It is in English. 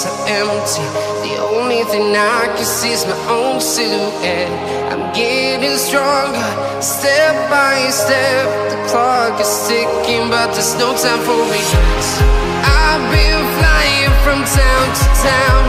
so empty. The only thing I can see is my own silhouette. I'm getting stronger, step by step. The clock is ticking, but there's no time for regrets. I've been flying from town to town,